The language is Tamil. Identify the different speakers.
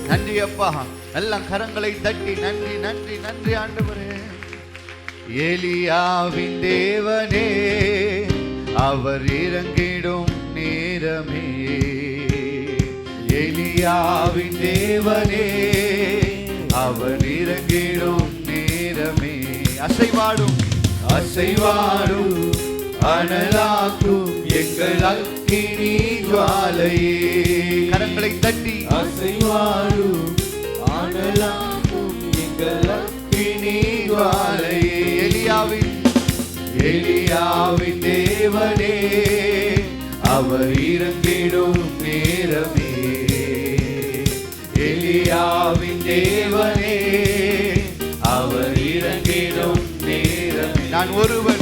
Speaker 1: நன்றி அப்பா. எல்லாம் கரங்களை தட்டி நன்றி நன்றி நன்றி ஆண்டவரே. எலியாவின் தேவனே அவர் இறங்கிடும் நேரமே, எலியாவின் தேவனே அவர் இறங்கிடும் நேரமே. அசைவாடும் அசைவாடும் அனலாக்கும் எங்கள் அக்கினி ஜுவாலையே. கரங்களை தட்டி அசைவாடும் அனலாக்கும் எங்கள் அக்கினி ஜுவாலையே. எலியாவின் தேவனே அவர் இறங்கிடும் நேரமே, எலியாவின் தேவனே அவர் இறங்கிடும் நேரமே. நான் ஒருவன்